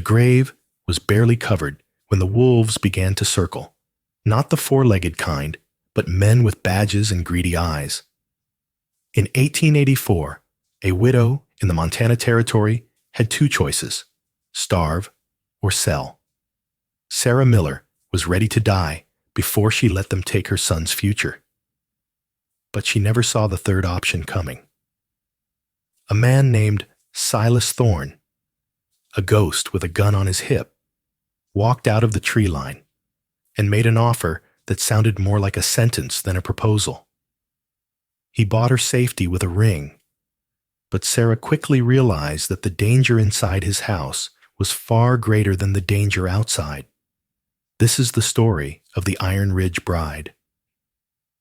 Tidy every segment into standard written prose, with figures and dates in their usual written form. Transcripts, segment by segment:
grave was barely covered when the wolves began to circle, not the four-legged kind, but men with badges and greedy eyes. In 1884, a widow in the Montana Territory had two choices: starve or sell. Sarah Miller was ready to die before she let them take her son's future. But she never saw the third option coming. A man named Silas Thorne, a ghost with a gun on his hip, walked out of the tree line and made an offer that sounded more like a sentence than a proposal. He bought her safety with a ring, but Sarah quickly realized that the danger inside his house was far greater than the danger outside. This is the story of the Iron Ridge Bride.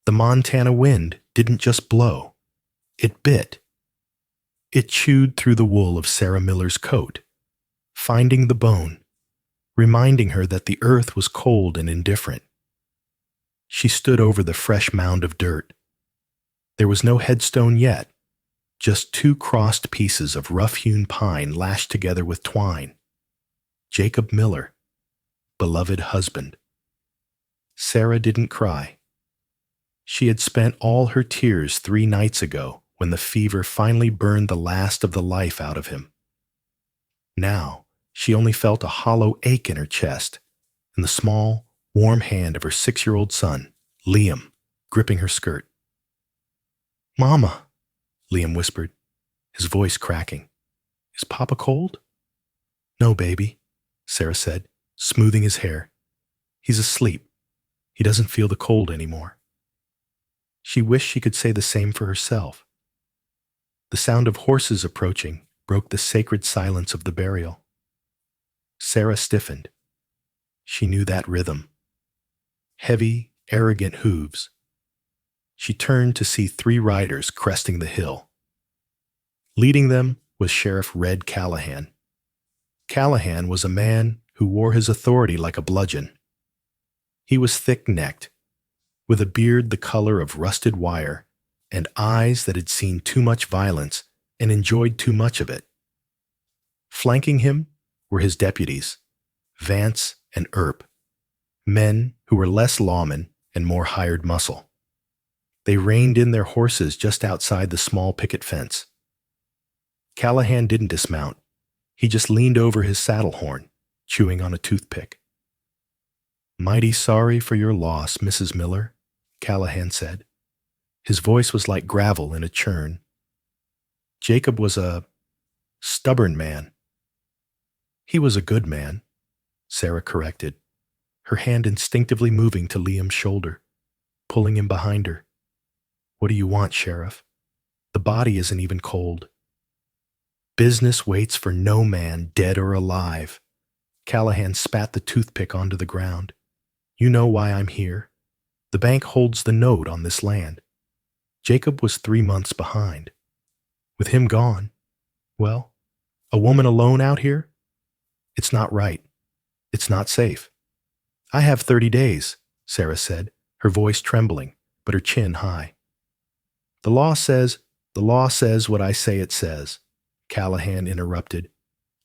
The Montana wind didn't just blow, it bit. It chewed through the wool of Sarah Miller's coat, finding the bone, reminding her that the earth was cold and indifferent. She stood over the fresh mound of dirt. There was no headstone yet, just two crossed pieces of rough-hewn pine lashed together with twine. Jacob Miller, beloved husband. Sarah didn't cry. She had spent all her tears 3 nights ago when the fever finally burned the last of the life out of him. Now, she only felt a hollow ache in her chest and the small, warm hand of her 6-year-old son, Liam, gripping her skirt. "Mama," Liam whispered, his voice cracking. "Is Papa cold?" "No, baby," Sarah said, smoothing his hair. "He's asleep. He doesn't feel the cold anymore." She wished she could say the same for herself. The sound of horses approaching broke the sacred silence of the burial. Sarah stiffened. She knew that rhythm. Heavy, arrogant hooves. She turned to see 3 riders cresting the hill. Leading them was Sheriff Red Callahan. Callahan was a man who wore his authority like a bludgeon. He was thick-necked, with a beard the color of rusted wire and eyes that had seen too much violence and enjoyed too much of it. Flanking him were his deputies, Vance and Earp, men who were less lawmen and more hired muscle. They reined in their horses just outside the small picket fence. Callahan didn't dismount. He just leaned over his saddle horn, chewing on a toothpick. "Mighty sorry for your loss, Mrs. Miller," Callahan said. His voice was like gravel in a churn. Jacob was a stubborn man. "He was a good man," Sarah corrected, her hand instinctively moving to Liam's shoulder, pulling him behind her. "What do you want, Sheriff? The body isn't even cold." "Business waits for no man, dead or alive." Callahan spat the toothpick onto the ground. "You know why I'm here. The bank holds the note on this land. Jacob was 3 months behind. With him gone, well, a woman alone out here? It's not right. It's not safe." "I have 30 days, Sarah said, her voice trembling, but her chin high. The law says what I say it says," Callahan interrupted,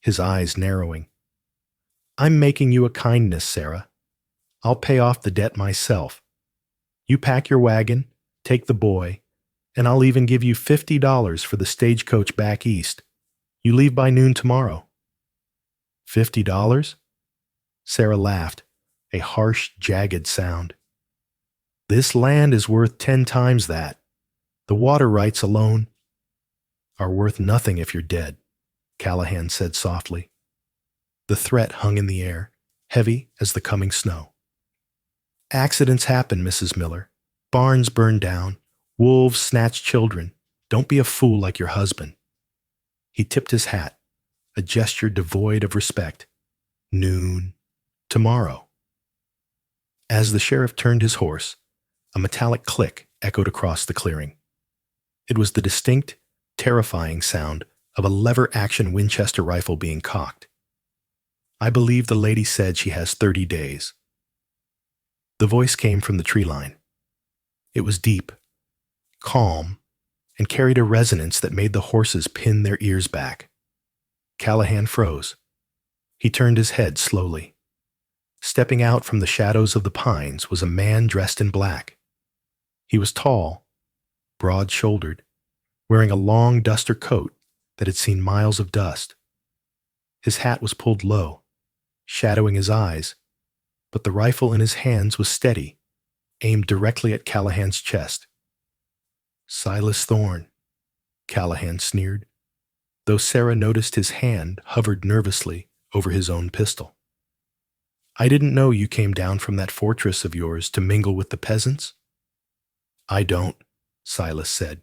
his eyes narrowing. "I'm making you a kindness, Sarah. I'll pay off the debt myself. You pack your wagon, take the boy, and I'll even give you $50 for the stagecoach back east. You leave by noon tomorrow." $50? Sarah laughed, a harsh, jagged sound. "This land is worth 10 times that. The water rights alone are worth nothing if you're dead," Callahan said softly. The threat hung in the air, heavy as the coming snow. "Accidents happen, Mrs. Miller. Barns burn down. Wolves snatch children. Don't be a fool like your husband." He tipped his hat, a gesture devoid of respect. "Noon. Tomorrow." As the sheriff turned his horse, a metallic click echoed across the clearing. It was the distinct, terrifying sound of a lever-action Winchester rifle being cocked. "I believe the lady said she has 30 days. The voice came from the tree line. It was deep, calm, and carried a resonance that made the horses pin their ears back. Callahan froze. He turned his head slowly. Stepping out from the shadows of the pines was a man dressed in black. He was tall, broad-shouldered, wearing a long duster coat that had seen miles of dust. His hat was pulled low, shadowing his eyes, but the rifle in his hands was steady, aimed directly at Callahan's chest. "Silas Thorne," Callahan sneered, though Sarah noticed his hand hovered nervously over his own pistol. "I didn't know you came down from that fortress of yours to mingle with the peasants." "I don't," Silas said.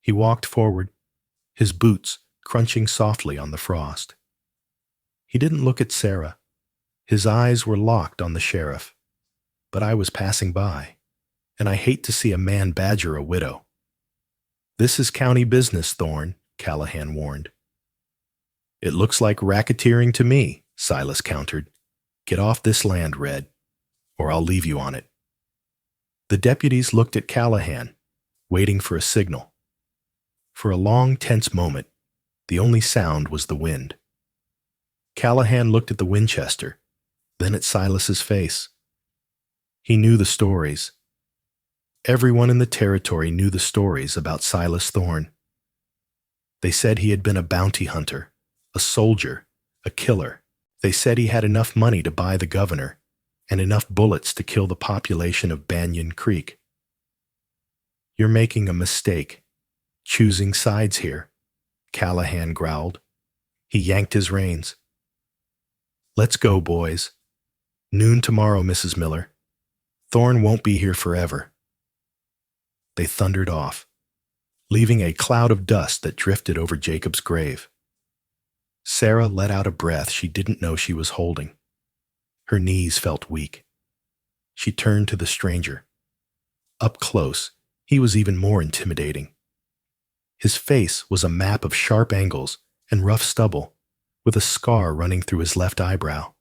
He walked forward, his boots crunching softly on the frost. He didn't look at Sarah. His eyes were locked on the sheriff. "But I was passing by, and I hate to see a man badger a widow." "This is county business, Thorne," Callahan warned. "It looks like racketeering to me," Silas countered. "Get off this land, Red, or I'll leave you on it." The deputies looked at Callahan, waiting for a signal. For a long, tense moment, the only sound was the wind. Callahan looked at the Winchester, then at Silas's face. He knew the stories. Everyone in the territory knew the stories about Silas Thorne. They said he had been a bounty hunter, a soldier, a killer. They said he had enough money to buy the governor and enough bullets to kill the population of Banyan Creek. "You're making a mistake, choosing sides here," Callahan growled. He yanked his reins. "Let's go, boys. Noon tomorrow, Mrs. Miller. Thorne won't be here forever." They thundered off, leaving a cloud of dust that drifted over Jacob's grave. Sarah let out a breath she didn't know she was holding. Her knees felt weak. She turned to the stranger. Up close, he was even more intimidating. His face was a map of sharp angles and rough stubble, with a scar running through his left eyebrow.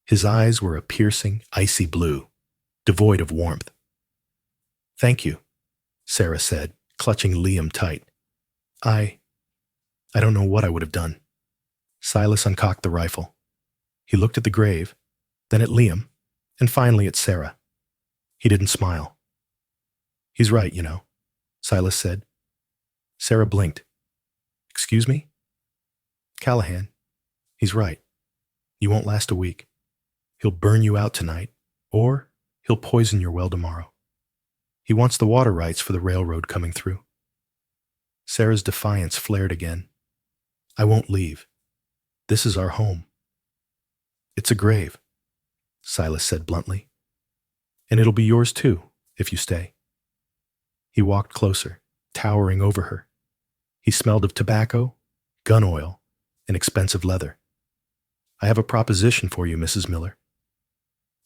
His eyes were a piercing, icy blue, devoid of warmth. "Thank you," Sarah said, clutching Liam tight. I don't know what I would have done." Silas uncocked the rifle. He looked at the grave, then at Liam, and finally at Sarah. He didn't smile. "He's right, you know," Silas said. Sarah blinked. "Excuse me?" "Callahan, he's right. You won't last a week. He'll burn you out tonight, or he'll poison your well tomorrow. He wants the water rights for the railroad coming through." Sarah's defiance flared again. "I won't leave. This is our home." "It's a grave," Silas said bluntly. "And it'll be yours too, if you stay." He walked closer, towering over her. He smelled of tobacco, gun oil, and expensive leather. "I have a proposition for you, Mrs. Miller."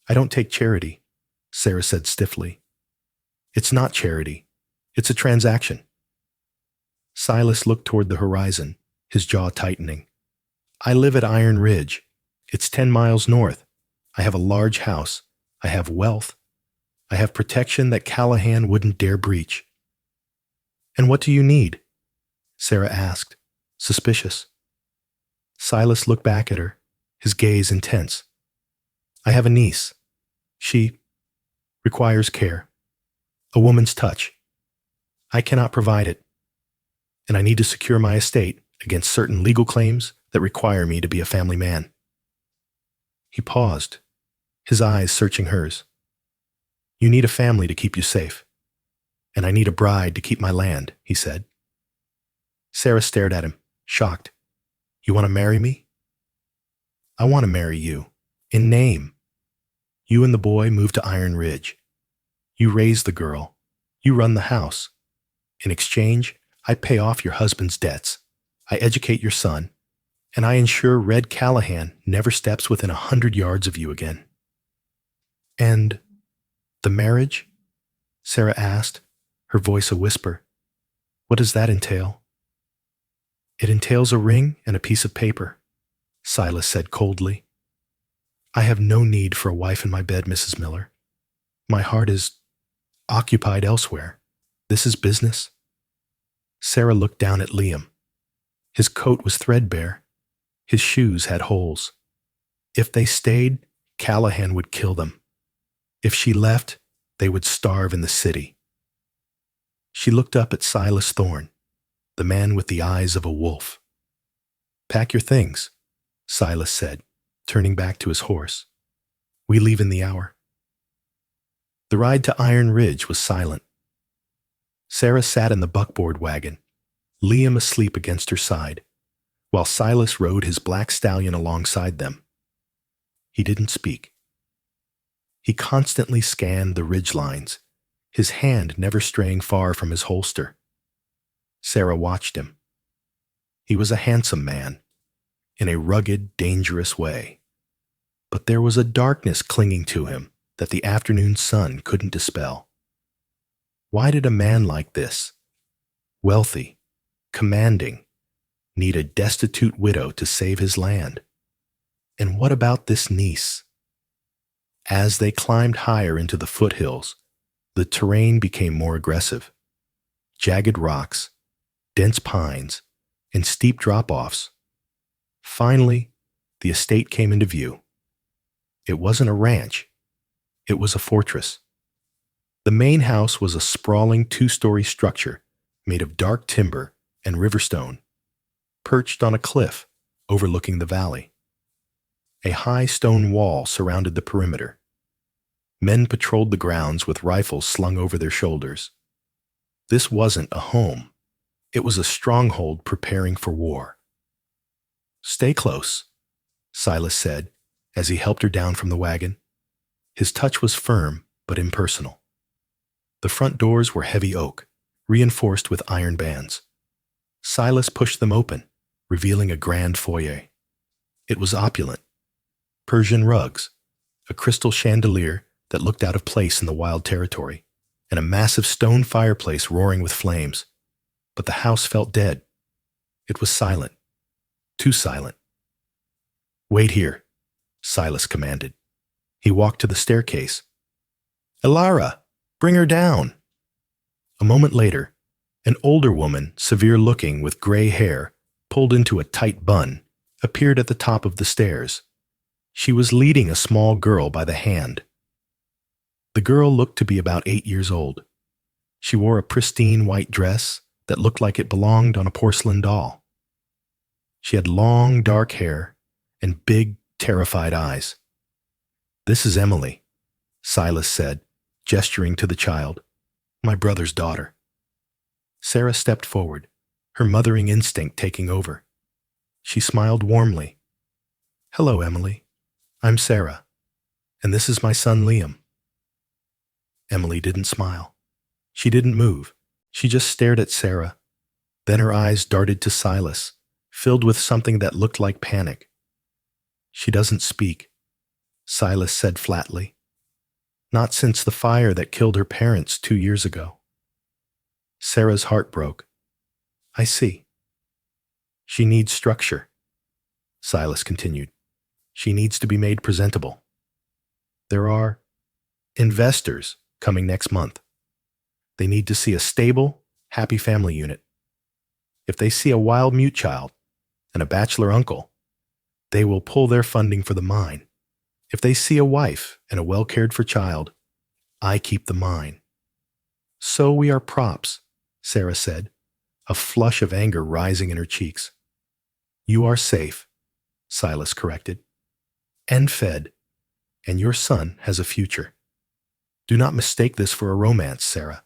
"I don't take charity," Sarah said stiffly. "It's not charity. It's a transaction." Silas looked toward the horizon, his jaw tightening. "I live at Iron Ridge. It's 10 miles north. I have a large house. I have wealth. I have protection that Callahan wouldn't dare breach." "And what do you need?" Sarah asked, suspicious. Silas looked back at her, his gaze intense. "I have a niece. She requires care. A woman's touch. I cannot provide it. And I need to secure my estate against certain legal claims that require me to be a family man." He paused, his eyes searching hers. "You need a family to keep you safe. And I need a bride to keep my land," he said. Sarah stared at him, shocked. "You want to marry me?" "I want to marry you. In name. You and the boy move to Iron Ridge. You raise the girl. You run the house. In exchange, I pay off your husband's debts. I educate your son. And I ensure Red Callahan never steps within 100 yards of you again." "And the marriage?" Sarah asked, her voice a whisper. "What does that entail?" "It entails a ring and a piece of paper," Silas said coldly. "I have no need for a wife in my bed, Mrs. Miller. My heart is occupied elsewhere. This is business." Sarah looked down at Liam. His coat was threadbare. His shoes had holes. If they stayed, Callahan would kill them. If she left, they would starve in the city. She looked up at Silas Thorne, the man with the eyes of a wolf. "Pack your things," Silas said, turning back to his horse. "We leave in the hour." The ride to Iron Ridge was silent. Sarah sat in the buckboard wagon, Liam asleep against her side, while Silas rode his black stallion alongside them. He didn't speak. He constantly scanned the ridge lines, his hand never straying far from his holster. Sarah watched him. He was a handsome man, in a rugged, dangerous way. But there was a darkness clinging to him that the afternoon sun couldn't dispel. Why did a man like this, wealthy, commanding, need a destitute widow to save his land? And what about this niece? As they climbed higher into the foothills, the terrain became more aggressive. Jagged rocks, dense pines, and steep drop-offs. Finally, the estate came into view. It wasn't a ranch. It was a fortress. The main house was a sprawling two-story structure made of dark timber and riverstone, perched on a cliff overlooking the valley. A high stone wall surrounded the perimeter. Men patrolled the grounds with rifles slung over their shoulders. This wasn't a home. It was a stronghold preparing for war. "Stay close," Silas said as he helped her down from the wagon. His touch was firm but impersonal. The front doors were heavy oak, reinforced with iron bands. Silas pushed them open, revealing a grand foyer. It was opulent. Persian rugs, a crystal chandelier that looked out of place in the wild territory, and a massive stone fireplace roaring with flames. But the house felt dead. It was silent. Too silent. "Wait here," Silas commanded. He walked to the staircase. "Elara, bring her down." A moment later, an older woman, severe-looking with gray hair, pulled into a tight bun, appeared at the top of the stairs. She was leading a small girl by the hand. The girl looked to be about 8 years old. She wore a pristine white dress that looked like it belonged on a porcelain doll. She had long, dark hair and big, terrified eyes. "This is Emily," Silas said, gesturing to the child. "My brother's daughter." Sarah stepped forward, her mothering instinct taking over. She smiled warmly. "Hello, Emily. I'm Sarah, and this is my son Liam." Emily didn't smile. She didn't move. She just stared at Sarah. Then her eyes darted to Silas, filled with something that looked like panic. "She doesn't speak," Silas said flatly. "Not since the fire that killed her parents 2 years ago." Sarah's heart broke. "I see." "She needs structure," Silas continued. "She needs to be made presentable. There are investors coming next month. They need to see a stable, happy family unit. If they see a wild mute child and a bachelor uncle, they will pull their funding for the mine. If they see a wife and a well-cared-for child, I keep the mine." "So we are props," Sarah said, a flush of anger rising in her cheeks. "You are safe," Silas corrected, "and fed, and your son has a future. Do not mistake this for a romance, Sarah.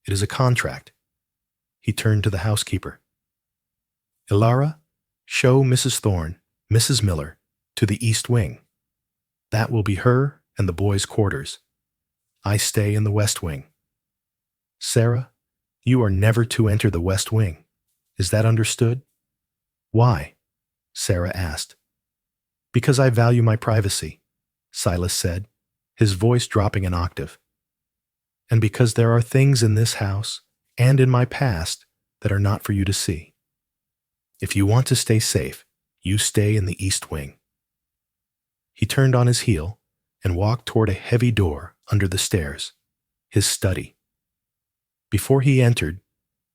It is a contract." He turned to the housekeeper. "Elara, show Mrs. Thorne, Mrs. Miller, to the East Wing. That will be her and the boys' quarters. I stay in the West Wing. Sarah, you are never to enter the West Wing. Is that understood?" "Why?" Sarah asked. "Because I value my privacy," Silas said, his voice dropping an octave. "And because there are things in this house and in my past that are not for you to see. If you want to stay safe, you stay in the East Wing." He turned on his heel and walked toward a heavy door under the stairs, his study. Before he entered,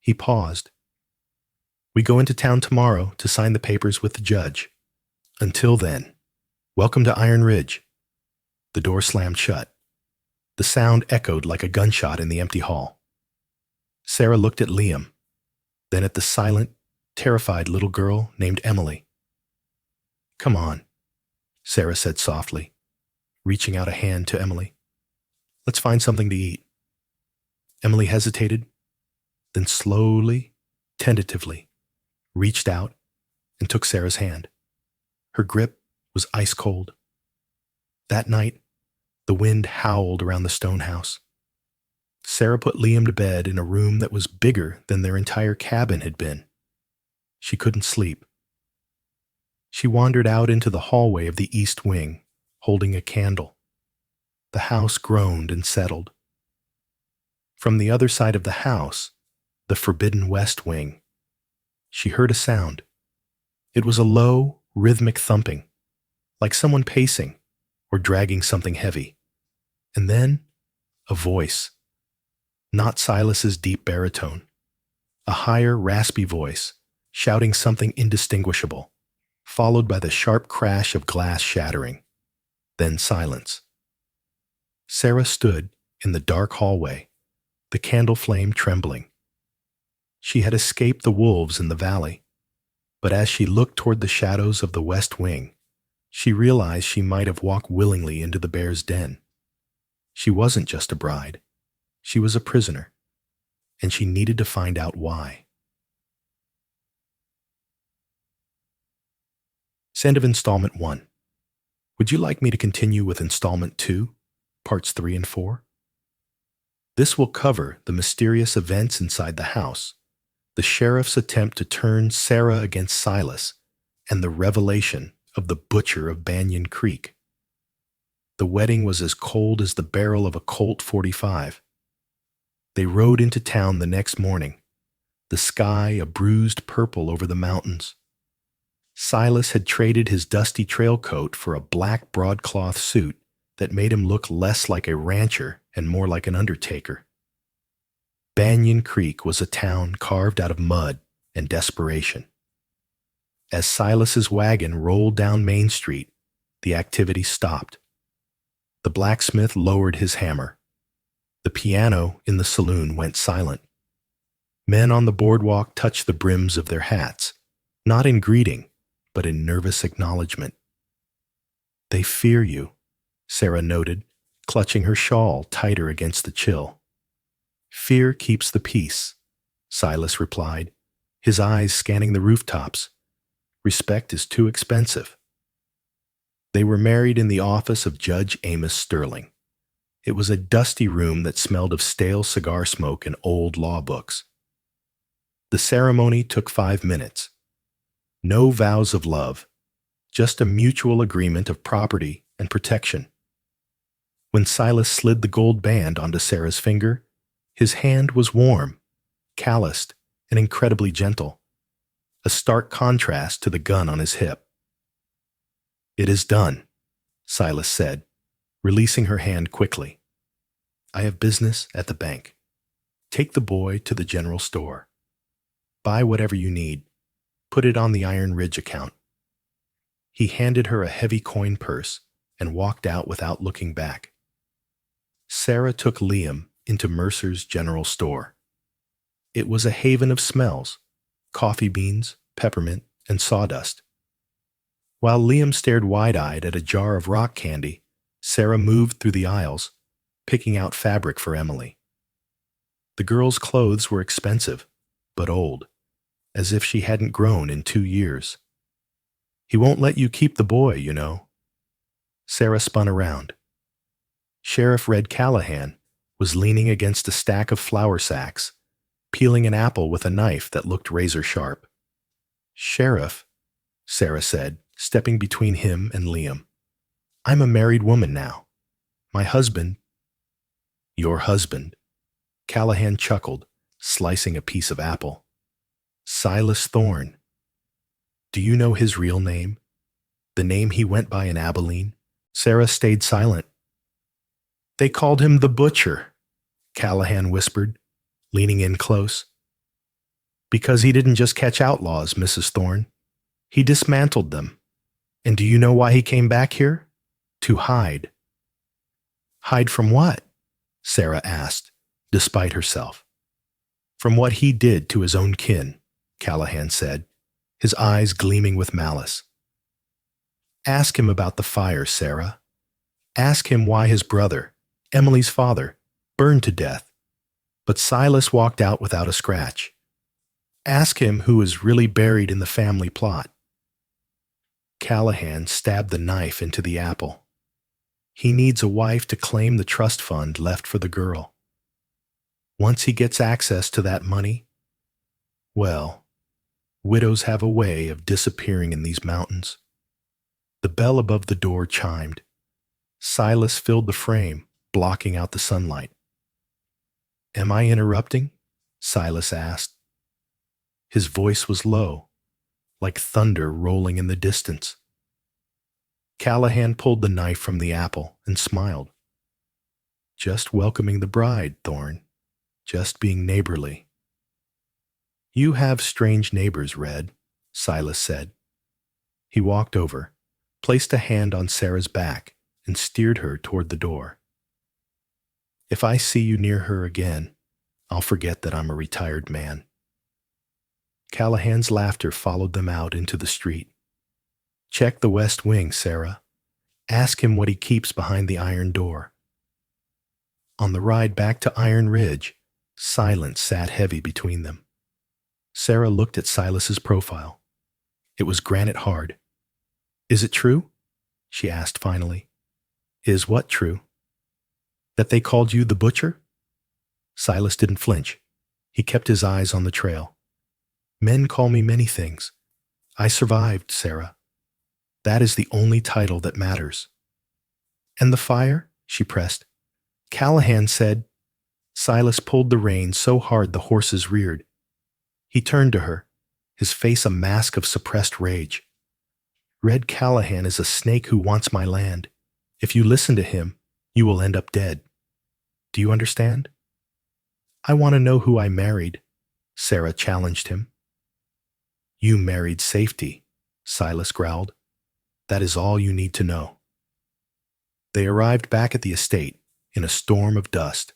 he paused. "We go into town tomorrow to sign the papers with the judge. Until then, welcome to Iron Ridge. The door slammed shut. The sound echoed like a gunshot in the empty hall. Sarah looked at Liam, then at the silent, terrified little girl named Emily. "Come on," Sarah said softly, reaching out a hand to Emily. "Let's find something to eat." Emily hesitated, then slowly, tentatively, reached out and took Sarah's hand. Her grip was ice cold. That night, the wind howled around the stone house. Sarah put Liam to bed in a room that was bigger than their entire cabin had been. She couldn't sleep. She wandered out into the hallway of the east wing, holding a candle. The house groaned and settled. From the other side of the house, the forbidden west wing, she heard a sound. It was a low, rhythmic thumping, like someone pacing or dragging something heavy. And then, a voice. Not Silas's deep baritone. A higher, raspy voice, shouting something indistinguishable, followed by the sharp crash of glass shattering. Then silence. Sarah stood in the dark hallway, the candle flame trembling. She had escaped the wolves in the valley, but as she looked toward the shadows of the west wing, she realized she might have walked willingly into the bear's den. She wasn't just a bride. She was a prisoner, and she needed to find out why. It's end of Installment 1. Would you like me to continue with Installment 2, Parts 3 and 4? This will cover the mysterious events inside the house, the sheriff's attempt to turn Sarah against Silas, and the revelation of the butcher of Banyan Creek. The wedding was as cold as the barrel of a Colt .45. They rode into town the next morning, the sky a bruised purple over the mountains. Silas had traded his dusty trail coat for a black broadcloth suit that made him look less like a rancher and more like an undertaker. Banyan Creek was a town carved out of mud and desperation. As Silas's wagon rolled down Main Street, the activity stopped. The blacksmith lowered his hammer. The piano in the saloon went silent. Men on the boardwalk touched the brims of their hats, not in greeting, but in nervous acknowledgement. "They fear you," Sarah noted, clutching her shawl tighter against the chill. "Fear keeps the peace," Silas replied, his eyes scanning the rooftops. "Respect is too expensive." They were married in the office of Judge Amos Sterling. It was a dusty room that smelled of stale cigar smoke and old law books. The ceremony took 5 minutes. No vows of love, just a mutual agreement of property and protection. When Silas slid the gold band onto Sarah's finger, his hand was warm, calloused, and incredibly gentle, a stark contrast to the gun on his hip. "It is done," Silas said, releasing her hand quickly. "I have business at the bank. Take the boy to the general store. Buy whatever you need. Put it on the Iron Ridge account." He handed her a heavy coin purse and walked out without looking back. Sarah took Liam into Mercer's general store. It was a haven of smells: coffee beans, peppermint, and sawdust. While Liam stared wide-eyed at a jar of rock candy, Sarah moved through the aisles, picking out fabric for Emily. The girl's clothes were expensive, but old, as if she hadn't grown in 2 years. "He won't let you keep the boy, you know." Sarah spun around. Sheriff Red Callahan was leaning against a stack of flour sacks, peeling an apple with a knife that looked razor-sharp. "Sheriff," Sarah said, stepping between him and Liam, "I'm a married woman now. My husband—" "Your husband," Callahan chuckled, slicing a piece of apple. "Silas Thorne. Do you know his real name? The name he went by in Abilene?" Sarah stayed silent. "They called him the Butcher," Callahan whispered, leaning in close. "Because he didn't just catch outlaws, Mrs. Thorne. He dismantled them. And do you know why he came back here? To hide. Hide from what? Sarah asked, despite herself. From what he did to his own kin, Callahan said, his eyes gleaming with malice. Ask him about the fire, Sarah. Ask him why his brother, Emily's father, burned to death, but Silas walked out without a scratch. Ask him who is really buried in the family plot. Callahan stabbed the knife into the apple. He needs a wife to claim the trust fund left for the girl. Once he gets access to that money, well, widows have a way of disappearing in these mountains. The bell above the door chimed. Silas filled the frame, blocking out the sunlight. Am I interrupting? Silas asked. His voice was low, like thunder rolling in the distance. Callahan pulled the knife from the apple and smiled. Just welcoming the bride, Thorne. Just being neighborly. You have strange neighbors, Red, Silas said. He walked over, placed a hand on Sarah's back, and steered her toward the door. If I see you near her again, I'll forget that I'm a retired man. Callahan's laughter followed them out into the street. Check the west wing, Sarah. Ask him what he keeps behind the iron door. On the ride back to Iron Ridge, silence sat heavy between them. Sarah looked at Silas's profile. It was granite hard. Is it true? She asked finally. Is what true? That they called you the butcher? Silas didn't flinch. He kept his eyes on the trail. Men call me many things. I survived, Sarah. That is the only title that matters. And the fire? She pressed. Callahan said. Silas pulled the rein so hard the horses reared. He turned to her, his face a mask of suppressed rage. Red Callahan is a snake who wants my land. If you listen to him, you will end up dead. Do you understand? I want to know who I married, Sarah challenged him. You married safety, Silas growled. That is all you need to know. They arrived back at the estate in a storm of dust.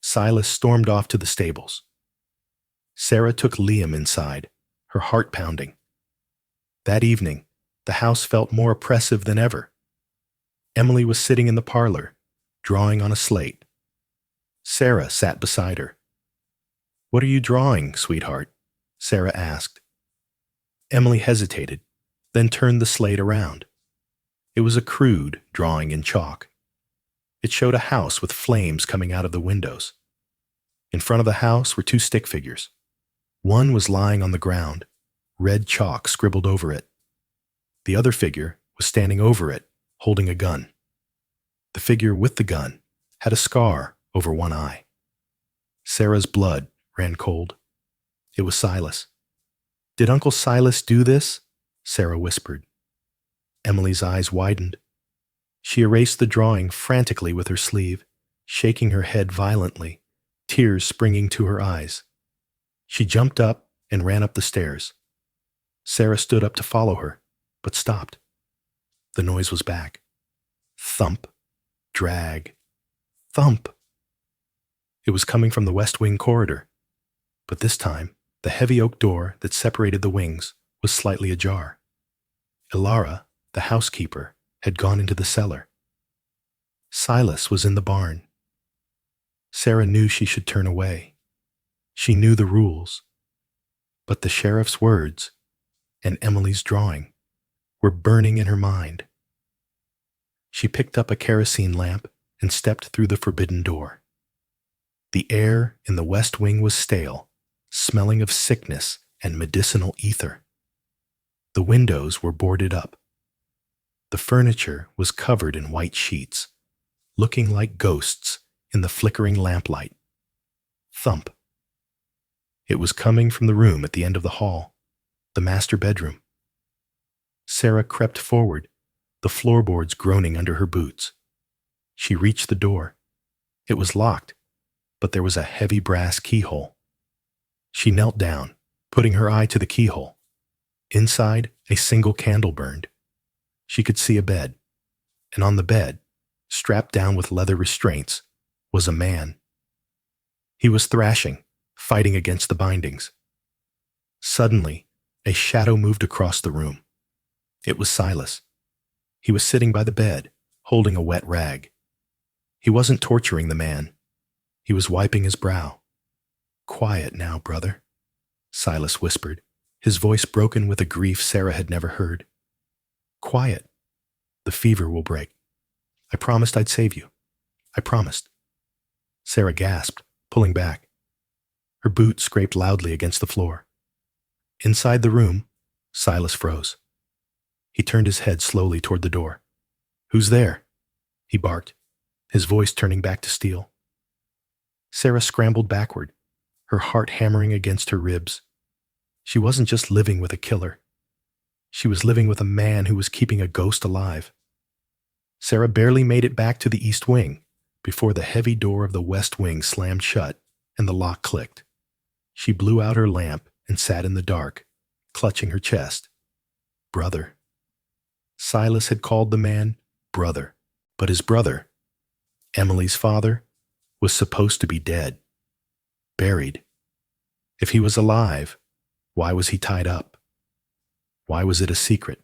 Silas stormed off to the stables. Sarah took Liam inside, her heart pounding. That evening, the house felt more oppressive than ever. Emily was sitting in the parlor, drawing on a slate. Sarah sat beside her. What are you drawing, sweetheart? Sarah asked. Emily hesitated, then turned the slate around. It was a crude drawing in chalk. It showed a house with flames coming out of the windows. In front of the house were two stick figures. One was lying on the ground, red chalk scribbled over it. The other figure was standing over it, holding a gun. The figure with the gun had a scar over one eye. Sarah's blood ran cold. It was Silas. Did Uncle Silas do this? Sarah whispered. Emily's eyes widened. She erased the drawing frantically with her sleeve, shaking her head violently, tears springing to her eyes. She jumped up and ran up the stairs. Sarah stood up to follow her, but stopped. The noise was back. Thump, drag, thump. It was coming from the west wing corridor, but this time the heavy oak door that separated the wings was slightly ajar. Ilara, the housekeeper, had gone into the cellar. Silas was in the barn. Sarah knew she should turn away. She knew the rules. But the sheriff's words and Emily's drawing were burning in her mind. She picked up a kerosene lamp and stepped through the forbidden door. The air in the west wing was stale, smelling of sickness and medicinal ether. The windows were boarded up. The furniture was covered in white sheets, looking like ghosts in the flickering lamplight. Thump. It was coming from the room at the end of the hall, the master bedroom. Sarah crept forward, the floorboards groaning under her boots. She reached the door. It was locked, but there was a heavy brass keyhole. She knelt down, putting her eye to the keyhole. Inside, a single candle burned. She could see a bed, and on the bed, strapped down with leather restraints, was a man. He was thrashing, fighting against the bindings. Suddenly, a shadow moved across the room. It was Silas. He was sitting by the bed, holding a wet rag. He wasn't torturing the man. He was wiping his brow. "Quiet now, brother," Silas whispered, his voice broken with a grief Sarah had never heard. "Quiet. The fever will break. I promised I'd save you. I promised." Sarah gasped, pulling back. Her boot scraped loudly against the floor. Inside the room, Silas froze. He turned his head slowly toward the door. "Who's there?" he barked, his voice turning back to steel. Sarah scrambled backward, her heart hammering against her ribs. She wasn't just living with a killer. She was living with a man who was keeping a ghost alive. Sarah barely made it back to the east wing before the heavy door of the west wing slammed shut and the lock clicked. She blew out her lamp and sat in the dark, clutching her chest. Brother. Silas had called the man brother, but his brother, Emily's father, was supposed to be dead, buried. If he was alive, why was he tied up? Why was it a secret?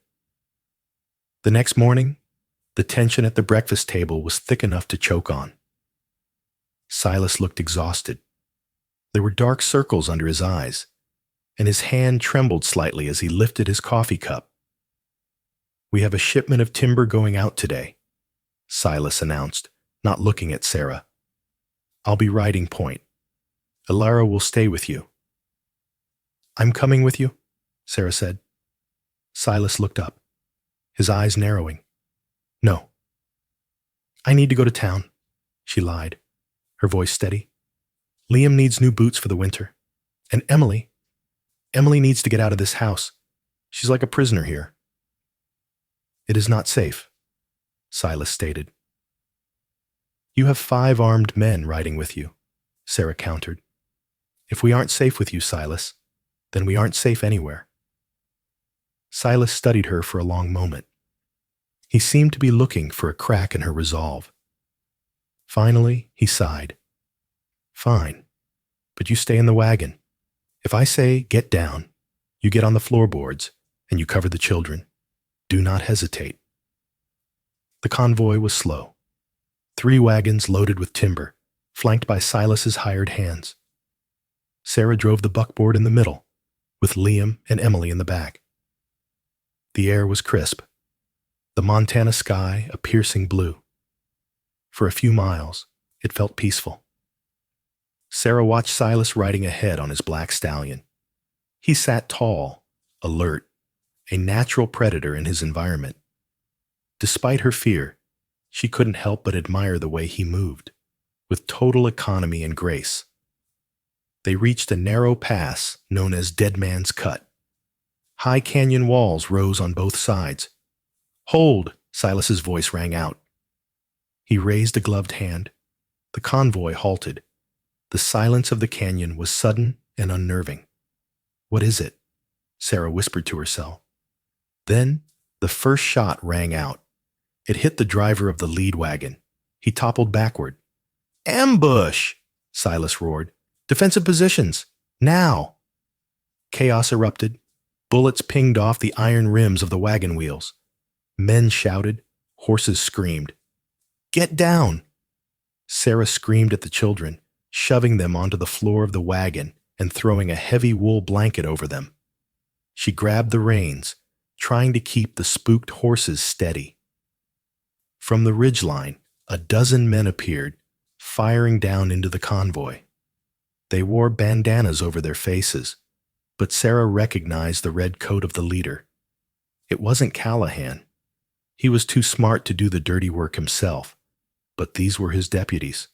The next morning, the tension at the breakfast table was thick enough to choke on. Silas looked exhausted. There were dark circles under his eyes, and his hand trembled slightly as he lifted his coffee cup. "We have a shipment of timber going out today," Silas announced, not looking at Sarah. "I'll be riding point. Elara will stay with you." "I'm coming with you," Sarah said. Silas looked up, his eyes narrowing. "No." "I need to go to town," she lied, her voice steady. "Liam needs new boots for the winter. And Emily needs to get out of this house. She's like a prisoner here." "It is not safe," Silas stated. "You have 5 armed men riding with you," Sarah countered. "If we aren't safe with you, Silas, then we aren't safe anywhere." Silas studied her for a long moment. He seemed to be looking for a crack in her resolve. Finally, he sighed. "Fine, but you stay in the wagon. If I say get down, you get on the floorboards and you cover the children. Do not hesitate." The convoy was slow. 3 wagons loaded with timber, flanked by Silas's hired hands. Sarah drove the buckboard in the middle, with Liam and Emily in the back. The air was crisp, the Montana sky a piercing blue. For a few miles, it felt peaceful. Sarah watched Silas riding ahead on his black stallion. He sat tall, alert, a natural predator in his environment. Despite her fear, she couldn't help but admire the way he moved, with total economy and grace. They reached a narrow pass known as Dead Man's Cut. High canyon walls rose on both sides. "Hold!" Silas's voice rang out. He raised a gloved hand. The convoy halted. The silence of the canyon was sudden and unnerving. "What is it?" Sarah whispered to herself. Then the first shot rang out. It hit the driver of the lead wagon. He toppled backward. "Ambush!" Silas roared. "Defensive positions! Now!" Chaos erupted. Bullets pinged off the iron rims of the wagon wheels. Men shouted. Horses screamed. "Get down!" Sarah screamed at the children, shoving them onto the floor of the wagon and throwing a heavy wool blanket over them. She grabbed the reins, trying to keep the spooked horses steady. From the ridgeline, a dozen men appeared, firing down into the convoy. They wore bandanas over their faces, but Sarah recognized the red coat of the leader. It wasn't Callahan. He was too smart to do the dirty work himself, but these were his deputies.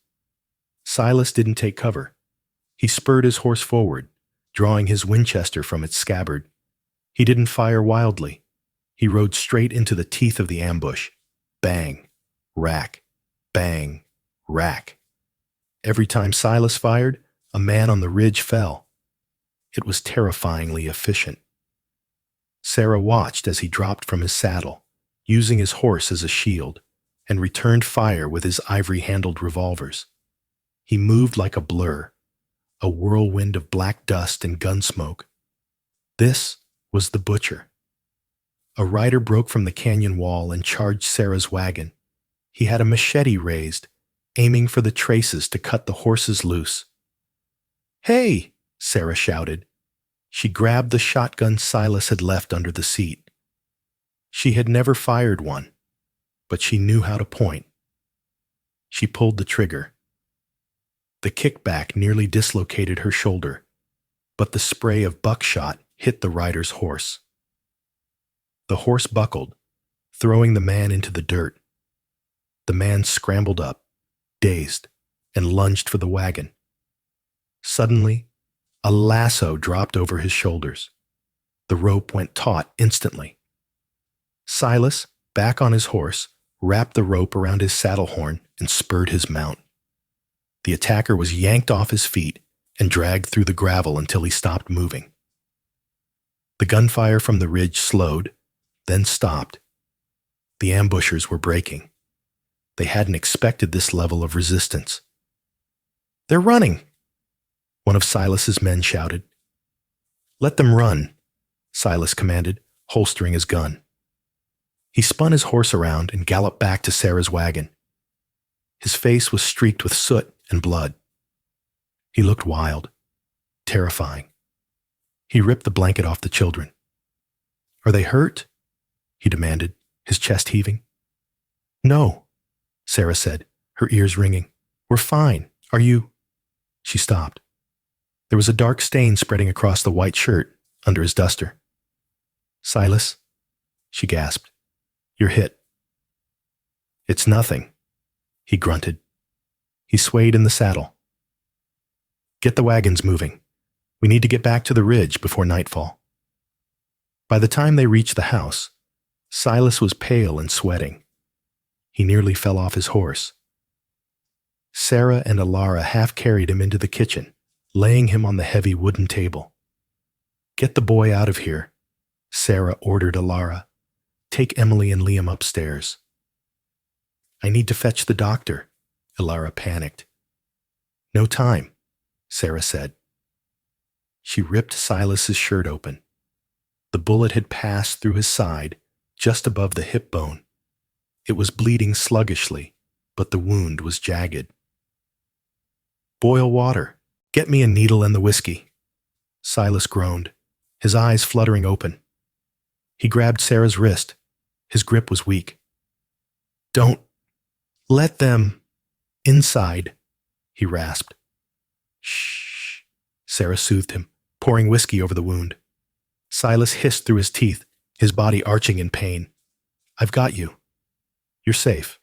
Silas didn't take cover. He spurred his horse forward, drawing his Winchester from its scabbard. He didn't fire wildly. He rode straight into the teeth of the ambush. Bang, rack, bang, rack. Every time Silas fired, a man on the ridge fell. It was terrifyingly efficient. Sarah watched as he dropped from his saddle, using his horse as a shield, and returned fire with his ivory-handled revolvers. He moved like a blur, a whirlwind of black dust and gun smoke. This was the butcher. A rider broke from the canyon wall and charged Sarah's wagon. He had a machete raised, aiming for the traces to cut the horses loose. "Hey!" Sarah shouted. She grabbed the shotgun Silas had left under the seat. She had never fired one, but she knew how to point. She pulled the trigger. The kickback nearly dislocated her shoulder, but the spray of buckshot hit the rider's horse. The horse buckled, throwing the man into the dirt. The man scrambled up, dazed, and lunged for the wagon. Suddenly, a lasso dropped over his shoulders. The rope went taut instantly. Silas, back on his horse, wrapped the rope around his saddle horn and spurred his mount. The attacker was yanked off his feet and dragged through the gravel until he stopped moving. The gunfire from the ridge slowed, then stopped. The ambushers were breaking. They hadn't expected this level of resistance. "They're running!" one of Silas's men shouted. "Let them run," Silas commanded, holstering his gun. He spun his horse around and galloped back to Sarah's wagon. His face was streaked with soot and blood. He looked wild, terrifying. He ripped the blanket off the children. "Are they hurt?" he demanded, his chest heaving. "No," Sarah said, her ears ringing. "We're fine. Are you—" She stopped. There was a dark stain spreading across the white shirt under his duster. "Silas," she gasped, "you're hit." "It's nothing," he grunted. He swayed in the saddle. "Get the wagons moving. We need to get back to the ridge before nightfall." By the time they reached the house, Silas was pale and sweating. He nearly fell off his horse. Sarah and Alara half carried him into the kitchen, laying him on the heavy wooden table. "Get the boy out of here," Sarah ordered Alara. "Take Emily and Liam upstairs." "I need to fetch the doctor," Alara panicked. "No time," Sarah said. She ripped Silas's shirt open. The bullet had passed through his side, just above the hip bone. It was bleeding sluggishly, but the wound was jagged. "Boil water. Get me a needle and the whiskey," Silas groaned, his eyes fluttering open. He grabbed Sarah's wrist. His grip was weak. "Don't let them inside," he rasped. "Shh," Sarah soothed him, pouring whiskey over the wound. Silas hissed through his teeth, his body arching in pain. "I've got you. You're safe."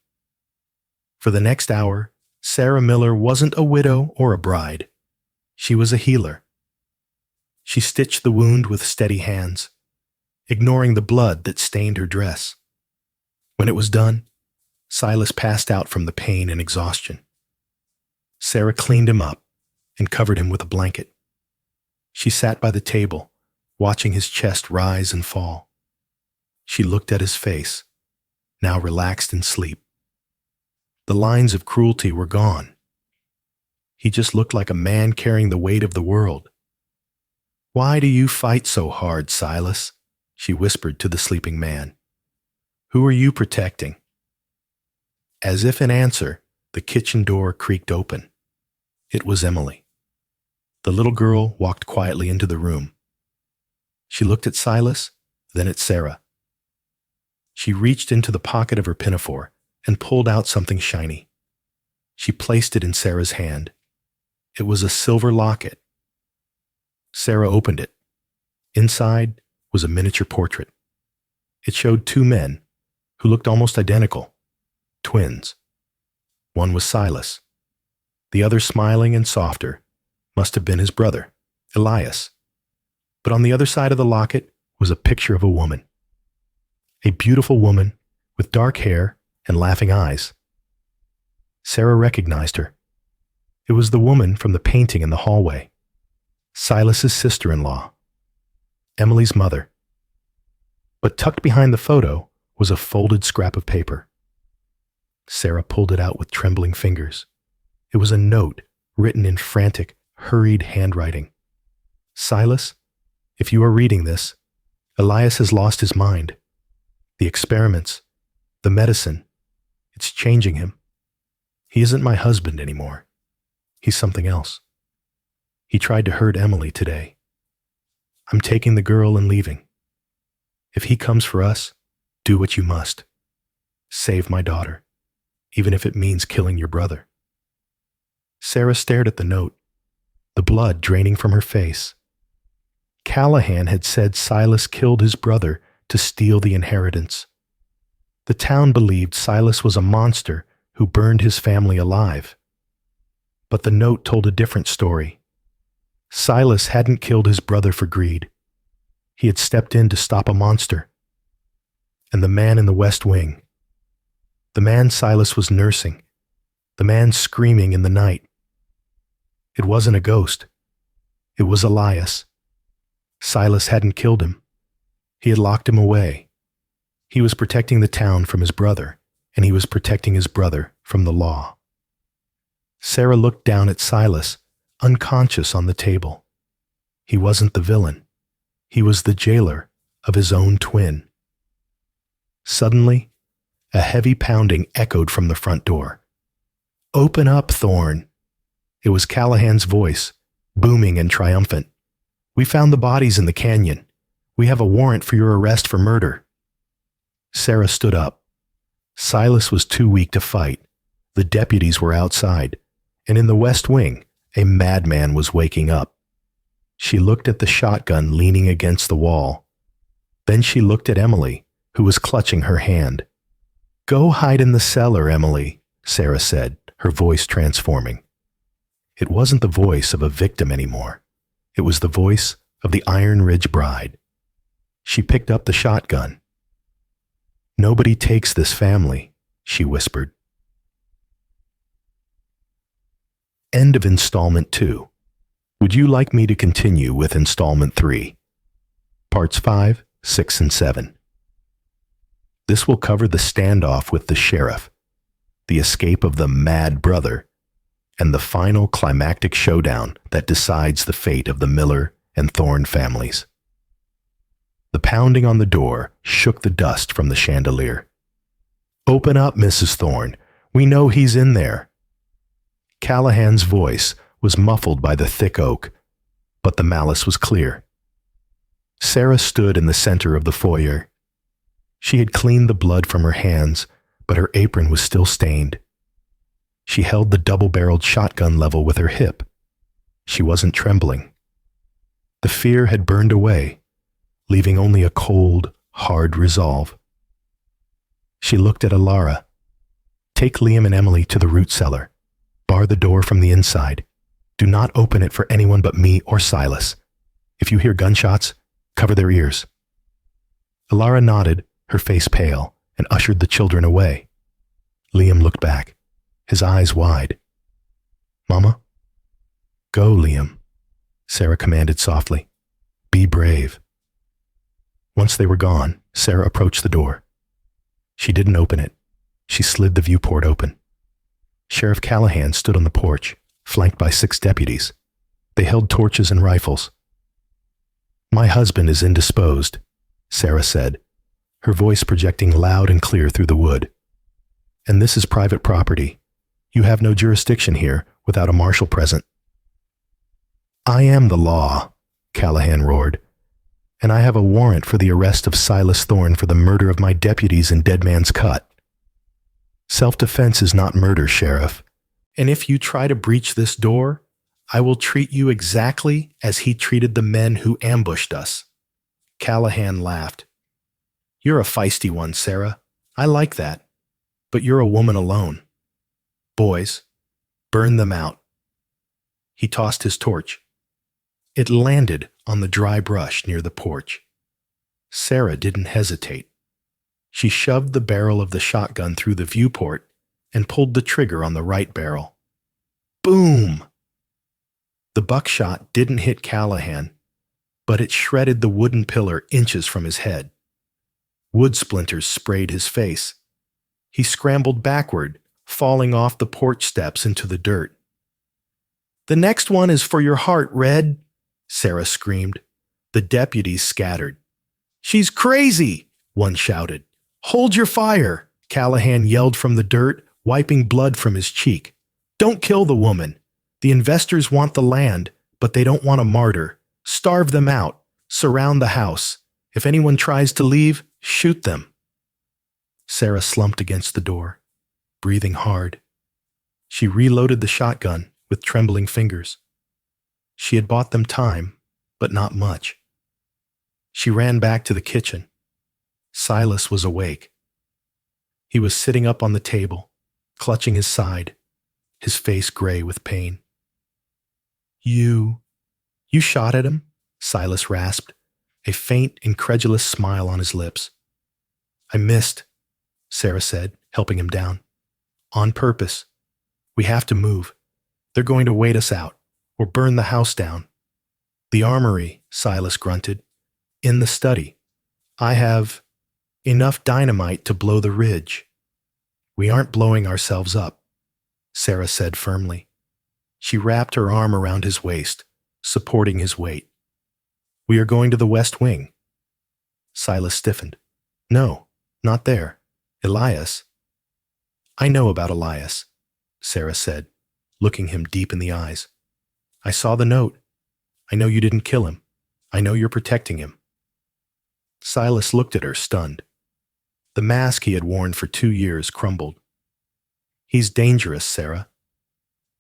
For the next hour, Sarah Miller wasn't a widow or a bride. She was a healer. She stitched the wound with steady hands, ignoring the blood that stained her dress. When it was done, Silas passed out from the pain and exhaustion. Sarah cleaned him up and covered him with a blanket. She sat by the table, watching his chest rise and fall. She looked at his face, now relaxed in sleep. The lines of cruelty were gone. He just looked like a man carrying the weight of the world. "Why do you fight so hard, Silas?" she whispered to the sleeping man. "Who are you protecting?" As if in answer, the kitchen door creaked open. It was Emily. The little girl walked quietly into the room. She looked at Silas, then at Sarah. She reached into the pocket of her pinafore and pulled out something shiny. She placed it in Sarah's hand. It was a silver locket. Sarah opened it. Inside was a miniature portrait. It showed two men who looked almost identical, twins. One was Silas. The other, smiling and softer, must have been his brother, Elias. But on the other side of the locket was a picture of a woman. A beautiful woman with dark hair and laughing eyes. Sarah recognized her. It was the woman from the painting in the hallway, Silas's sister-in-law, Emily's mother. But tucked behind the photo was a folded scrap of paper. Sarah pulled it out with trembling fingers. It was a note written in frantic, hurried handwriting. Silas, if you are reading this, Elias has lost his mind. The experiments, the medicine, it's changing him. He isn't my husband anymore. He's something else. He tried to hurt Emily today. I'm taking the girl and leaving. If he comes for us, do what you must. Save my daughter, even if it means killing your brother. Sarah stared at the note, the blood draining from her face. Callahan had said Silas killed his brother to steal the inheritance. The town believed Silas was a monster who burned his family alive. But the note told a different story. Silas hadn't killed his brother for greed. He had stepped in to stop a monster. And the man in the West Wing, the man Silas was nursing, the man screaming in the night. It wasn't a ghost. It was Elias. Silas hadn't killed him. He had locked him away. He was protecting the town from his brother, and he was protecting his brother from the law. Sarah looked down at Silas, unconscious on the table. He wasn't the villain. He was the jailer of his own twin. Suddenly, a heavy pounding echoed from the front door. "Open up, Thorne." It was Callahan's voice, booming and triumphant. "We found the bodies in the canyon. We have a warrant for your arrest for murder." Sarah stood up. Silas was too weak to fight. The deputies were outside, and in the West Wing, a madman was waking up. She looked at the shotgun leaning against the wall. Then she looked at Emily, who was clutching her hand. "Go hide in the cellar, Emily," Sarah said, her voice transforming. It wasn't the voice of a victim anymore. It was the voice of the Iron Ridge bride. She picked up the shotgun. "Nobody takes this family," she whispered. End of installment 2. Would you like me to continue with installment 3? Parts 5, 6, and 7. This will cover the standoff with the sheriff, the escape of the mad brother, and the final climactic showdown that decides the fate of the Miller and Thorne families. The pounding on the door shook the dust from the chandelier. "Open up, Mrs. Thorne. We know he's in there." Callahan's voice was muffled by the thick oak, but the malice was clear. Sarah stood in the center of the foyer. She had cleaned the blood from her hands, but her apron was still stained. She held the double-barreled shotgun level with her hip. She wasn't trembling. The fear had burned away, leaving only a cold, hard resolve. She looked at Alara. "Take Liam and Emily to the root cellar. Bar the door from the inside. Do not open it for anyone but me or Silas. If you hear gunshots, cover their ears." Alara nodded, her face pale, and ushered the children away. Liam looked back, his eyes wide. "Mama?" "Go, Liam," Sarah commanded softly. "Be brave." Once they were gone, Sarah approached the door. She didn't open it. She slid the viewport open. Sheriff Callahan stood on the porch, flanked by 6 deputies. They held torches and rifles. "My husband is indisposed," Sarah said, her voice projecting loud and clear through the wood. "And this is private property. You have no jurisdiction here without a marshal present." "I am the law," Callahan roared, "and I have a warrant for the arrest of Silas Thorne for the murder of my deputies in Dead Man's Cut." "Self-defense is not murder, Sheriff, and if you try to breach this door, I will treat you exactly as he treated the men who ambushed us." Callahan laughed. "You're a feisty one, Sarah. I like that. But you're a woman alone. Boys, burn them out." He tossed his torch. It landed on the dry brush near the porch. Sarah didn't hesitate. She shoved the barrel of the shotgun through the viewport and pulled the trigger on the right barrel. Boom! The buckshot didn't hit Callahan, but it shredded the wooden pillar inches from his head. Wood splinters sprayed his face. He scrambled backward, falling off the porch steps into the dirt. "The next one is for your heart, Red," Sarah screamed. The deputies scattered. "She's crazy," one shouted. "Hold your fire," Callahan yelled from the dirt, wiping blood from his cheek. "Don't kill the woman. The investors want the land, but they don't want a martyr. Starve them out. Surround the house. If anyone tries to leave, shoot them." Sarah slumped against the door, breathing hard. She reloaded the shotgun with trembling fingers. She had bought them time, but not much. She ran back to the kitchen. Silas was awake. He was sitting up on the table, clutching his side, his face gray with pain. You shot at him?" Silas rasped, a faint, incredulous smile on his lips. "I missed," Sarah said, helping him down. "On purpose. We have to move. They're going to wait us out, or burn the house down." "The armory," Silas grunted. "In the study. I have enough dynamite to blow the ridge." "We aren't blowing ourselves up," Sarah said firmly. She wrapped her arm around his waist, supporting his weight. "We are going to the West Wing." Silas stiffened. "No, not there. Elias." "I know about Elias," Sarah said, looking him deep in the eyes. "I saw the note. I know you didn't kill him. I know you're protecting him." Silas looked at her, stunned. The mask he had worn for 2 years crumbled. "He's dangerous, Sarah.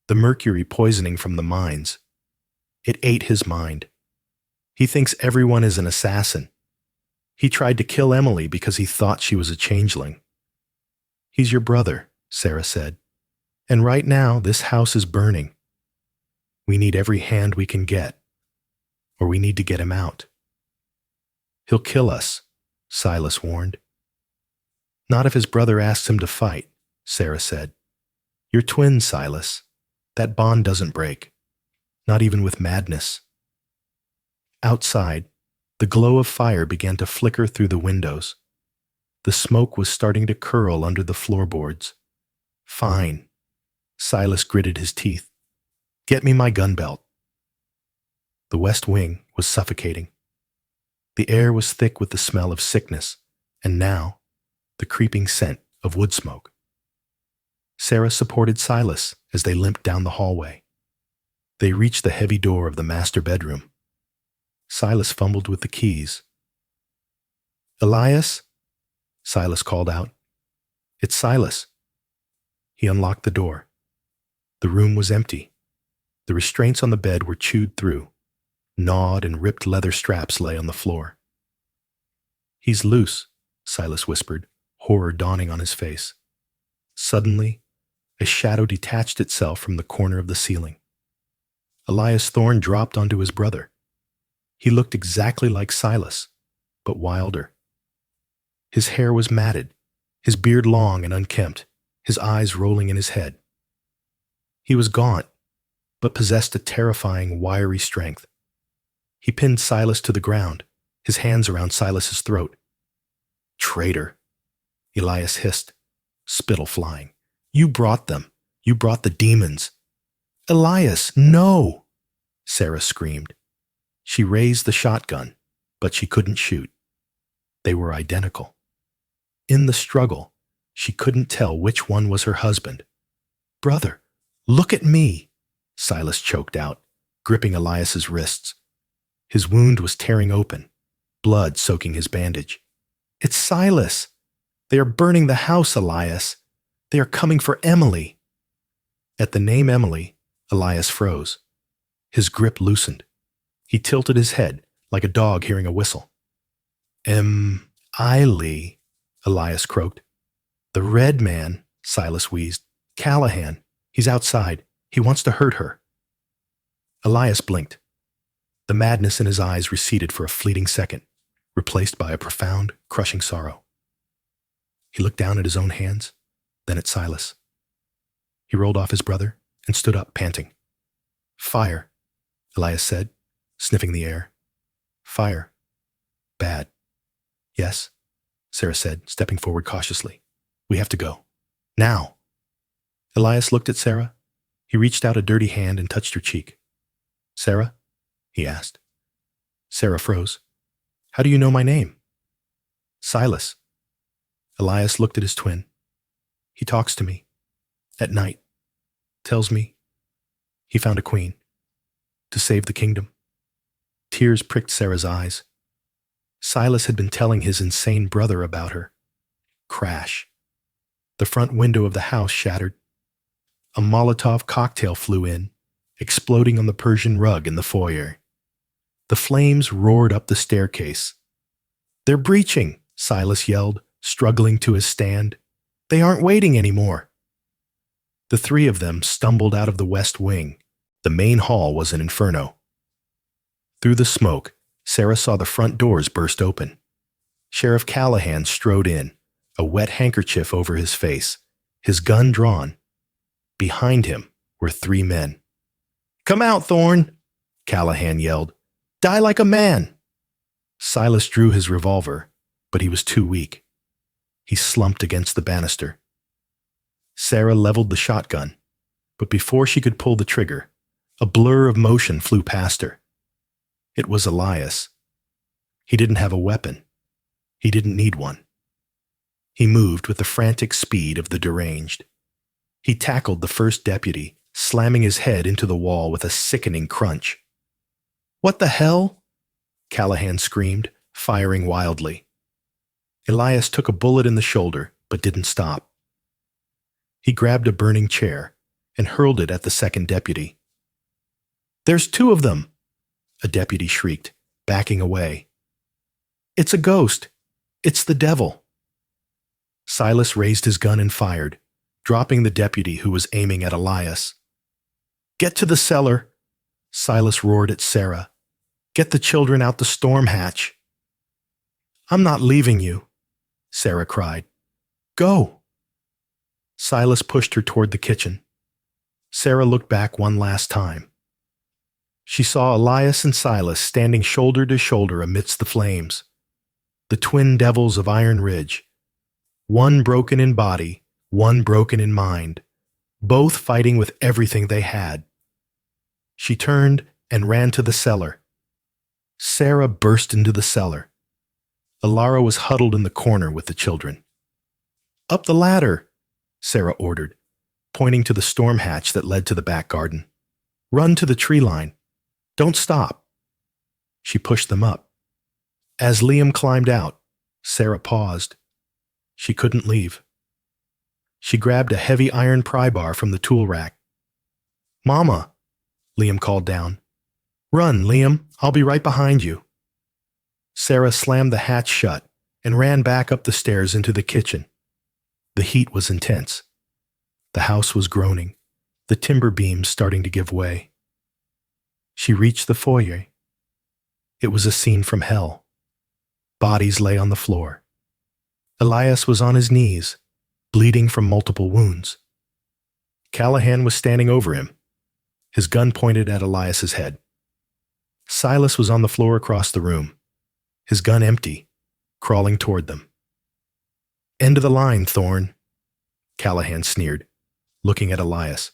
The mercury poisoning from the mines. It ate his mind. He thinks everyone is an assassin. He tried to kill Emily because he thought she was a changeling." "He's your brother," Sarah said. "And right now, this house is burning. We need every hand we can get, or we need to get him out." "He'll kill us," Silas warned. "Not if his brother asks him to fight," Sarah said. "You're twins, Silas. That bond doesn't break, not even with madness." Outside, the glow of fire began to flicker through the windows. The smoke was starting to curl under the floorboards. "Fine." Silas gritted his teeth. "Get me my gun belt." The West Wing was suffocating. The air was thick with the smell of sickness, and now, the creeping scent of wood smoke. Sarah supported Silas as they limped down the hallway. They reached the heavy door of the master bedroom. Silas fumbled with the keys. "Elias?" Silas called out. "It's Silas." He unlocked the door. The room was empty. The restraints on the bed were chewed through. Gnawed and ripped leather straps lay on the floor. "He's loose," Silas whispered, horror dawning on his face. Suddenly, a shadow detached itself from the corner of the ceiling. Elias Thorne dropped onto his brother. He looked exactly like Silas, but wilder. His hair was matted, his beard long and unkempt, his eyes rolling in his head. He was gaunt, but possessed a terrifying, wiry strength. He pinned Silas to the ground, his hands around Silas's throat. "Traitor," Elias hissed, spittle flying. "You brought them. You brought the demons." "Elias, no!" Sarah screamed. She raised the shotgun, but she couldn't shoot. They were identical. In the struggle, she couldn't tell which one was her husband. "Brother, look at me," Silas choked out, gripping Elias's wrists. His wound was tearing open, blood soaking his bandage. "It's Silas. They are burning the house, Elias. They are coming for Emily." At the name Emily, Elias froze. His grip loosened. He tilted his head like a dog hearing a whistle. Eily," Elias croaked. "The red man," Silas wheezed. "Callahan. He's outside. He wants to hurt her." Elias blinked. The madness in his eyes receded for a fleeting second, replaced by a profound, crushing sorrow. He looked down at his own hands, then at Silas. He rolled off his brother and stood up, panting. "Fire," Elias said, sniffing the air. "Fire. Bad." "Yes," Sarah said, stepping forward cautiously. "We have to go. Now." Elias looked at Sarah. He reached out a dirty hand and touched her cheek. "Sarah?" he asked. Sarah froze. "How do you know my name?" "Silas." Elias looked at his twin. "He talks to me. At night. Tells me he found a queen. To save the kingdom." Tears pricked Sarah's eyes. Silas had been telling his insane brother about her. Crash. The front window of the house shattered. A Molotov cocktail flew in, exploding on the Persian rug in the foyer. The flames roared up the staircase. "They're breaching," Silas yelled, struggling to his stand. "They aren't waiting anymore." The three of them stumbled out of the west wing. The main hall was an inferno. Through the smoke, Sarah saw the front doors burst open. Sheriff Callahan strode in, a wet handkerchief over his face, his gun drawn. Behind him were three men. "Come out, Thorne!" Callahan yelled. "Die like a man!" Silas drew his revolver, but he was too weak. He slumped against the banister. Sarah leveled the shotgun, but before she could pull the trigger, a blur of motion flew past her. It was Elias. He didn't have a weapon. He didn't need one. He moved with the frantic speed of the deranged. He tackled the first deputy, slamming his head into the wall with a sickening crunch. "What the hell?" Callahan screamed, firing wildly. Elias took a bullet in the shoulder, but didn't stop. He grabbed a burning chair and hurled it at the second deputy. "There's two of them!" a deputy shrieked, backing away. "It's a ghost! It's the devil!" Silas raised his gun and fired, dropping the deputy who was aiming at Elias. "Get to the cellar!" Silas roared at Sarah. "Get the children out the storm hatch!" "I'm not leaving you," Sarah cried. "Go!" Silas pushed her toward the kitchen. Sarah looked back one last time. She saw Elias and Silas standing shoulder to shoulder amidst the flames. The twin devils of Iron Ridge. One broken in body, one broken in mind. Both fighting with everything they had. She turned and ran to the cellar. Sarah burst into the cellar. Alara was huddled in the corner with the children. "Up the ladder," Sarah ordered, pointing to the storm hatch that led to the back garden. "Run to the tree line. Don't stop." She pushed them up. As Liam climbed out, Sarah paused. She couldn't leave. She grabbed a heavy iron pry bar from the tool rack. "Mama," Liam called down. "Run, Liam. I'll be right behind you." Sarah slammed the hatch shut and ran back up the stairs into the kitchen. The heat was intense. The house was groaning, the timber beams starting to give way. She reached the foyer. It was a scene from hell. Bodies lay on the floor. Elias was on his knees, bleeding from multiple wounds. Callahan was standing over him, his gun pointed at Elias's head. Silas was on the floor across the room, his gun empty, crawling toward them. "End of the line, Thorne," Callahan sneered, looking at Elias.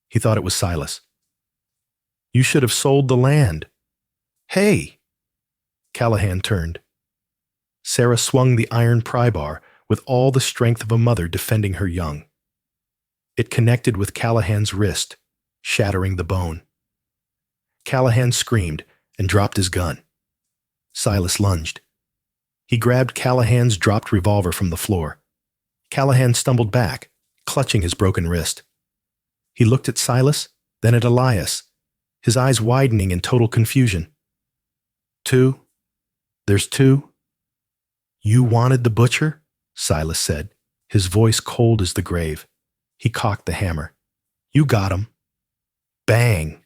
He thought it was Silas. "You should have sold the land." "Hey!" Callahan turned. Sarah swung the iron pry bar with all the strength of a mother defending her young. It connected with Callahan's wrist, shattering the bone. Callahan screamed and dropped his gun. Silas lunged. He grabbed Callahan's dropped revolver from the floor. Callahan stumbled back, clutching his broken wrist. He looked at Silas, then at Elias, his eyes widening in total confusion. "Two? There's two?" "You wanted the butcher?" Silas said, his voice cold as the grave. He cocked the hammer. "You got him." Bang!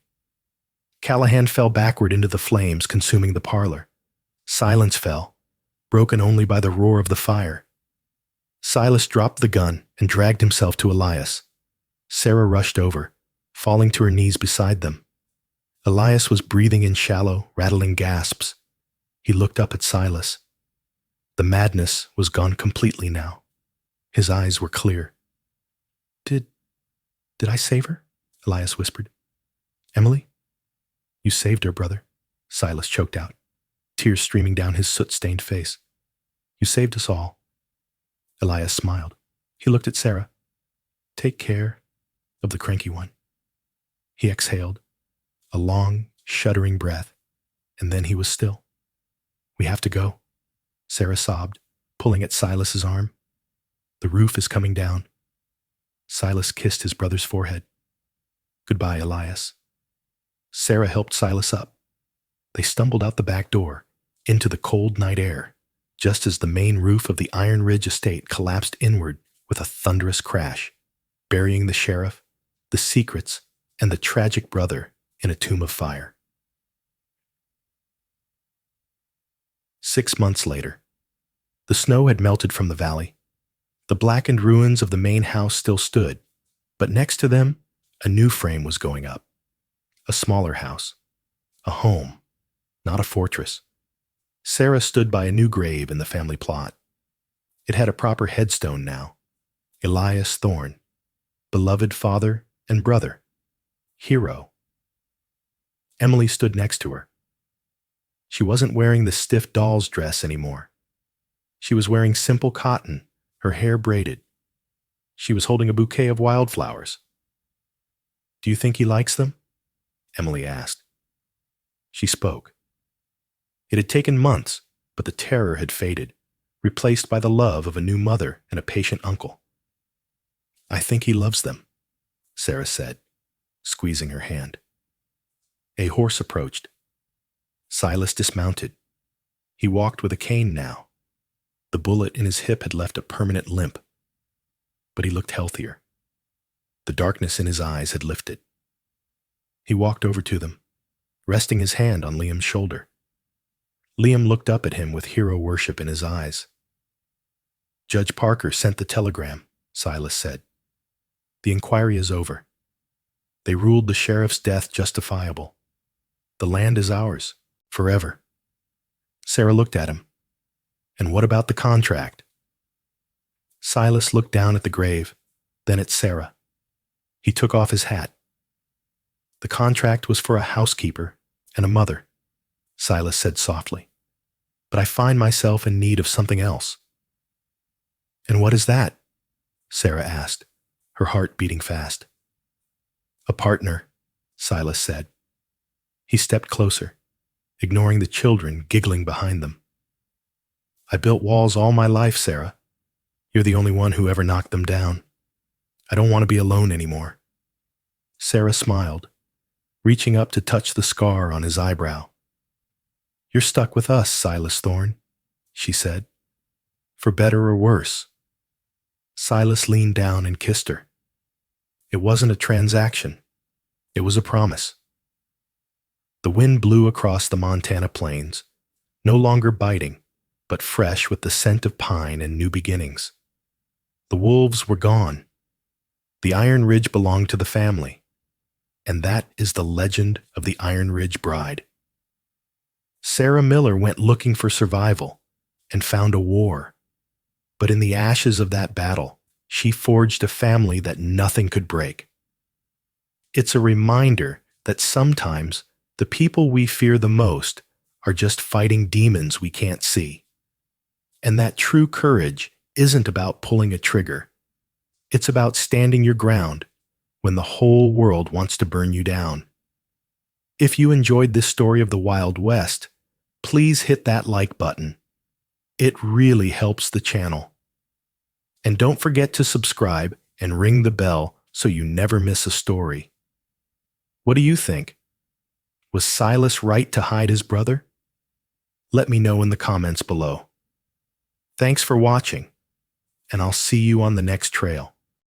Callahan fell backward into the flames, consuming the parlor. Silence fell, broken only by the roar of the fire. Silas dropped the gun and dragged himself to Elias. Sarah rushed over, falling to her knees beside them. Elias was breathing in shallow, rattling gasps. He looked up at Silas. The madness was gone completely now. His eyes were clear. Did I save her? Elias whispered. Emily? You saved her, brother, Silas choked out, tears streaming down his soot-stained face. You saved us all. Elias smiled. He looked at Sarah. Take care of the cranky one. He exhaled, a long, shuddering breath, and then he was still. We have to go, Sarah sobbed, pulling at Silas's arm. The roof is coming down. Silas kissed his brother's forehead. Goodbye, Elias. Sarah helped Silas up. They stumbled out the back door, into the cold night air, just as the main roof of the Iron Ridge estate collapsed inward with a thunderous crash, burying the sheriff, the secrets, and the tragic brother in a tomb of fire. 6 months later, the snow had melted from the valley. The blackened ruins of the main house still stood, but next to them, a new frame was going up. A smaller house. A home, not a fortress. Sarah stood by a new grave in the family plot. It had a proper headstone now. Elias Thorne, beloved father and brother, hero. Emily stood next to her. She wasn't wearing the stiff doll's dress anymore. She was wearing simple cotton, her hair braided. She was holding a bouquet of wildflowers. Do you think he likes them? Emily asked. She spoke. It had taken months, but the terror had faded, replaced by the love of a new mother and a patient uncle. I think he loves them, Sarah said, squeezing her hand. A horse approached. Silas dismounted. He walked with a cane now. The bullet in his hip had left a permanent limp. But he looked healthier. The darkness in his eyes had lifted. He walked over to them, resting his hand on Liam's shoulder. Liam looked up at him with hero worship in his eyes. Judge Parker sent the telegram, Silas said. The inquiry is over. They ruled the sheriff's death justifiable. The land is ours, forever. Sarah looked at him. And what about the contract? Silas looked down at the grave, then at Sarah. He took off his hat. The contract was for a housekeeper and a mother, Silas said softly. But I find myself in need of something else. And what is that? Sarah asked, her heart beating fast. A partner, Silas said. He stepped closer, ignoring the children giggling behind them. I built walls all my life, Sarah. You're the only one who ever knocked them down. I don't want to be alone anymore. Sarah smiled, reaching up to touch the scar on his eyebrow. You're stuck with us, Silas Thorne, she said. For better or worse. Silas leaned down and kissed her. It wasn't a transaction. It was a promise. The wind blew across the Montana plains, no longer biting, but fresh with the scent of pine and new beginnings. The wolves were gone. The Iron Ridge belonged to the family, and that is the legend of the Iron Ridge Bride. Sarah Miller went looking for survival and found a war, but in the ashes of that battle, she forged a family that nothing could break. It's a reminder that sometimes the people we fear the most are just fighting demons we can't see. And that true courage isn't about pulling a trigger. It's about standing your ground when the whole world wants to burn you down. If you enjoyed this story of the Wild West, please hit that like button. It really helps the channel. And don't forget to subscribe and ring the bell so you never miss a story. What do you think? Was Silas right to hide his brother? Let me know in the comments below. Thanks for watching, and I'll see you on the next trail.